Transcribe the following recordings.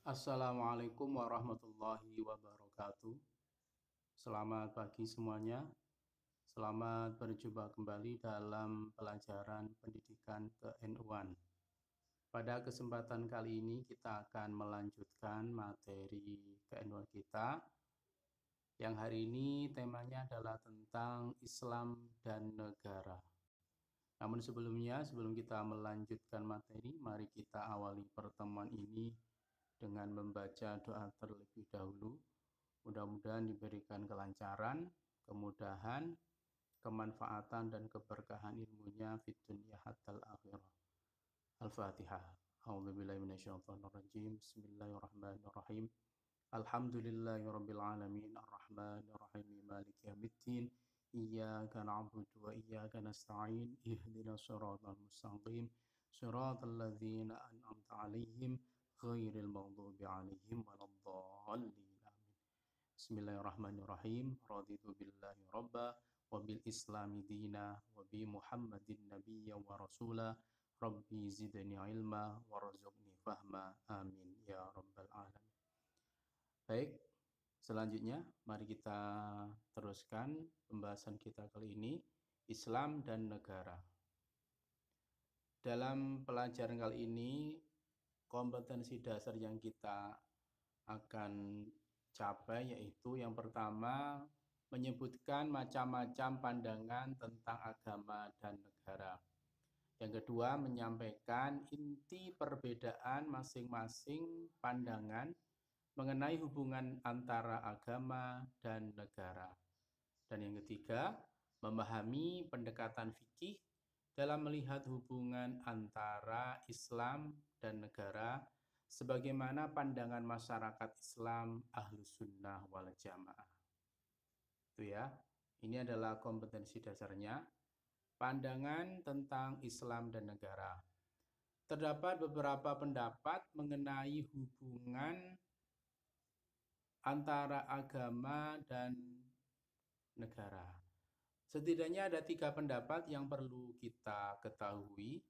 Assalamualaikum warahmatullahi wabarakatuh. Selamat pagi semuanya. Selamat berjumpa kembali dalam pelajaran pendidikan ke-NU-an. Pada kesempatan kali ini kita akan melanjutkan materi ke-NU-an kita. Yang hari ini temanya adalah tentang Islam dan negara. Namun sebelumnya, sebelum kita melanjutkan materi, mari kita awali pertemuan ini dengan membaca doa terlebih dahulu. Mudah-mudahan diberikan kelancaran, kemudahan, kemanfaatan, dan keberkahan ilmunya fid dunya hatal akhirah. Al-Fatihah. A'udzubillahi minasyaitonirrajim. Bismillahirrahmanirrahim. Alhamdulillahirabbil alamin arrahmanirrahim maliki yaumiddin. Iyyaka na'budu wa iyyaka nasta'in. Ihdinas shiratal mustaqim. Shiratal ladzina an'amta 'alaihim ghairil maghdubi 'alaihim waladdallin. Bismillahirrahmanirrahim. Raditu billahi rabba wa bil islami dina wa bi Muhammadin nabiyya wa rasula. Rabbi zidni ilma warzuqni fahma. Amin ya rabbal alamin. Baik, selanjutnya mari kita teruskan pembahasan kita kali ini, Islam dan negara. Dalam pelajaran kali ini, kompetensi dasar yang kita akan capai yaitu yang pertama menyebutkan macam-macam pandangan tentang agama dan negara. Yang kedua menyampaikan inti perbedaan masing-masing pandangan mengenai hubungan antara agama dan negara. Dan yang ketiga memahami pendekatan fikih dalam melihat hubungan antara Islam dan negara sebagaimana pandangan masyarakat Islam Ahlus Sunnah wal Jamaah. Itu ya. Ini adalah kompetensi dasarnya. Pandangan tentang Islam dan negara. Terdapat beberapa pendapat mengenai hubungan antara agama dan negara. Setidaknya ada 3 pendapat yang perlu kita ketahui.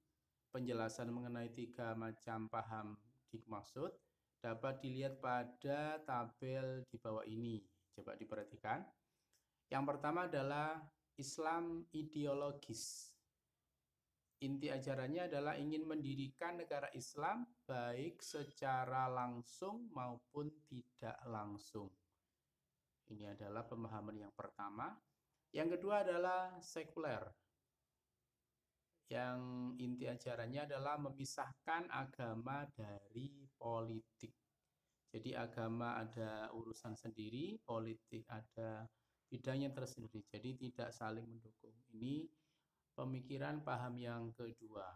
Penjelasan mengenai 3 macam paham dimaksud dapat dilihat pada tabel di bawah ini. Coba diperhatikan. Yang pertama adalah Islam ideologis. Inti ajarannya adalah ingin mendirikan negara Islam baik secara langsung maupun tidak langsung. Ini adalah pemahaman yang pertama. Yang kedua adalah sekuler. Yang inti ajarannya adalah memisahkan agama dari politik. Jadi agama ada urusan sendiri, politik ada bidangnya tersendiri. Jadi tidak saling mendukung. Ini pemikiran paham yang kedua.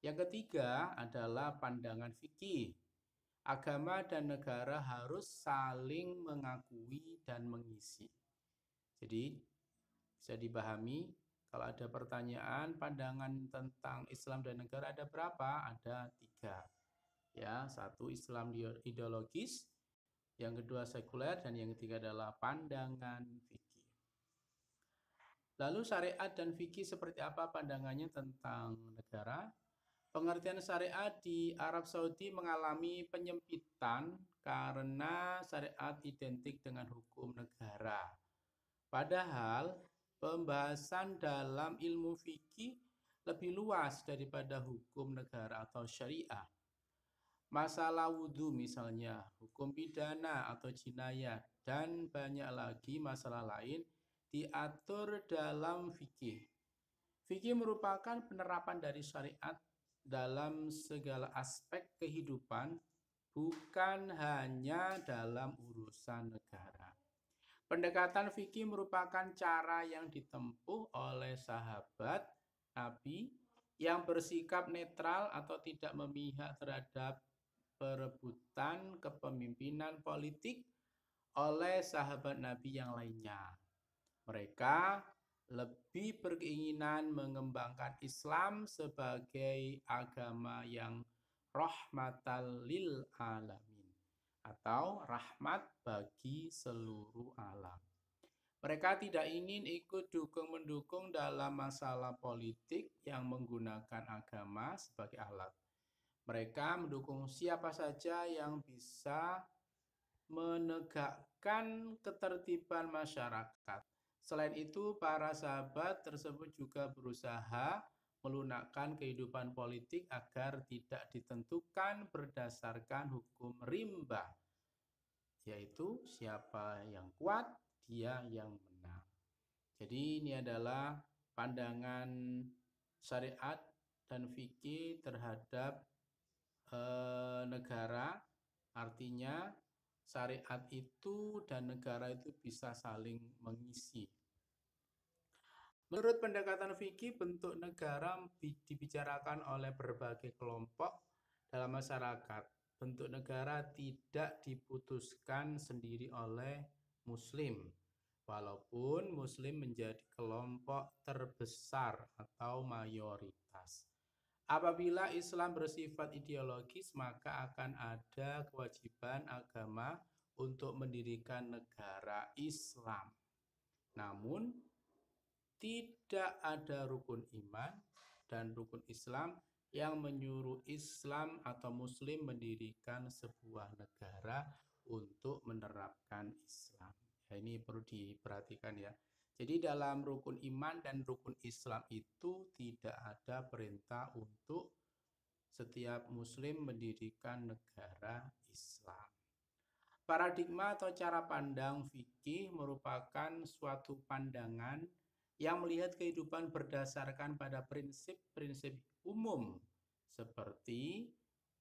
Yang ketiga adalah pandangan fikih. Agama dan negara harus saling mengakui dan mengisi. Jadi bisa dipahami. Kalau ada pertanyaan, pandangan tentang Islam dan negara ada berapa? Ada 3. Ya, 1 Islam ideologis, yang kedua sekuler, dan yang ketiga adalah pandangan fikih. Lalu syariat dan fikih seperti apa pandangannya tentang negara? Pengertian syariat di Arab Saudi mengalami penyempitan karena syariat identik dengan hukum negara. Padahal pembahasan dalam ilmu fikih lebih luas daripada hukum negara atau syariah. Masalah wudhu misalnya, hukum pidana atau jinayah, dan banyak lagi masalah lain diatur dalam fikih. Fikih merupakan penerapan dari syariat dalam segala aspek kehidupan, bukan hanya dalam urusan negara. Pendekatan fikih merupakan cara yang ditempuh oleh sahabat Nabi yang bersikap netral atau tidak memihak terhadap perebutan kepemimpinan politik oleh sahabat Nabi yang lainnya. Mereka lebih berkeinginan mengembangkan Islam sebagai agama yang rahmatan lil alamin atau rahmat bagi seluruh alam. Mereka tidak ingin ikut dukung-mendukung dalam masalah politik yang menggunakan agama sebagai alat. Mereka mendukung siapa saja yang bisa menegakkan ketertiban masyarakat. Selain itu, para sahabat tersebut juga berusaha melunakkan kehidupan politik agar tidak ditentukan berdasarkan hukum rimba, yaitu siapa yang kuat, dia yang menang. Jadi ini adalah pandangan syariat dan fikih terhadap negara, artinya syariat itu dan negara itu bisa saling mengisi. Menurut pendekatan fikih, bentuk negara dibicarakan oleh berbagai kelompok dalam masyarakat. Bentuk negara tidak diputuskan sendiri oleh Muslim, walaupun Muslim menjadi kelompok terbesar atau mayoritas. Apabila Islam bersifat ideologis, maka akan ada kewajiban agama untuk mendirikan negara Islam. Namun, tidak ada rukun iman dan rukun Islam yang menyuruh Islam atau Muslim mendirikan sebuah negara untuk menerapkan Islam. Ya, ini perlu diperhatikan ya. Jadi dalam rukun iman dan rukun Islam itu tidak ada perintah untuk setiap Muslim mendirikan negara Islam. Paradigma atau cara pandang fikih merupakan suatu pandangan yang melihat kehidupan berdasarkan pada prinsip-prinsip umum seperti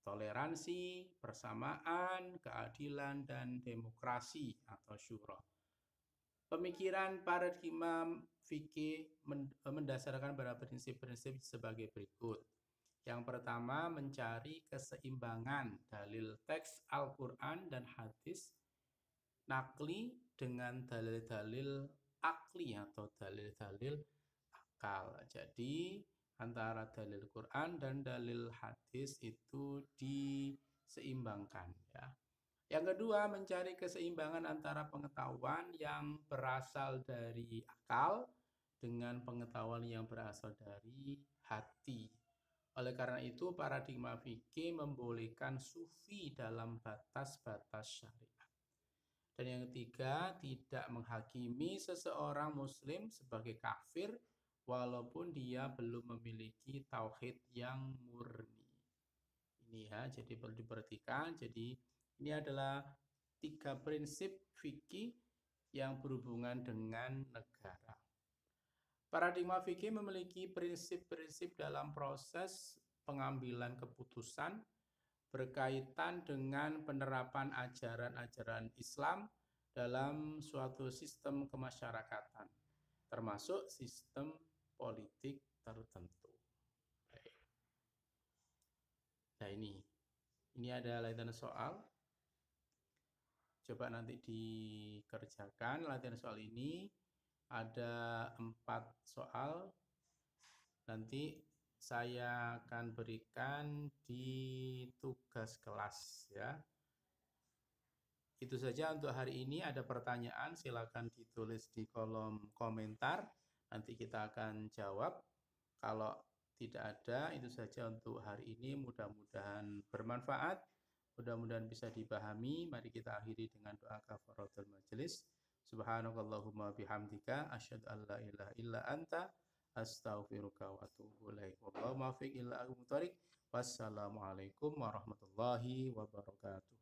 toleransi, persamaan, keadilan, dan demokrasi atau syura. Pemikiran paradigma fikih mendasarkan pada prinsip-prinsip sebagai berikut. Yang pertama, mencari keseimbangan dalil teks Al-Quran dan hadis nakli dengan dalil-dalil akli atau dalil-dalil akal. Jadi antara dalil Quran dan dalil hadis itu diseimbangkan ya. Yang kedua, mencari keseimbangan antara pengetahuan yang berasal dari akal dengan pengetahuan yang berasal dari hati. Oleh karena itu, paradigma fikih membolehkan sufi dalam batas-batas syariat. Dan yang ketiga, tidak menghakimi seseorang muslim sebagai kafir walaupun dia belum memiliki tauhid yang murni. Ini ya, jadi perlu diperhatikan. Jadi ini adalah 3 prinsip fikih yang berhubungan dengan negara. Paradigma fikih memiliki prinsip-prinsip dalam proses pengambilan keputusan berkaitan dengan penerapan ajaran-ajaran Islam dalam suatu sistem kemasyarakatan, termasuk sistem politik tertentu. Nah ini ada latihan soal. Coba nanti dikerjakan latihan soal ini. Ada 4 soal. Nanti saya akan berikan di tugas kelas ya. Itu saja untuk hari ini. Ada pertanyaan silakan ditulis di kolom komentar. Nanti kita akan jawab. Kalau tidak ada, itu saja untuk hari ini. Mudah-mudahan bermanfaat. Mudah-mudahan bisa dipahami. Mari kita akhiri dengan doa kafaratul majelis. Subhanakallahumma bihamdika asyhadu an la ilaha illa anta astaghfiruka wa atubu ilaik. Wallahu muwaffiq ila aqwamit thoriq. Wassalamualaikum warahmatullahi wabarakatuh.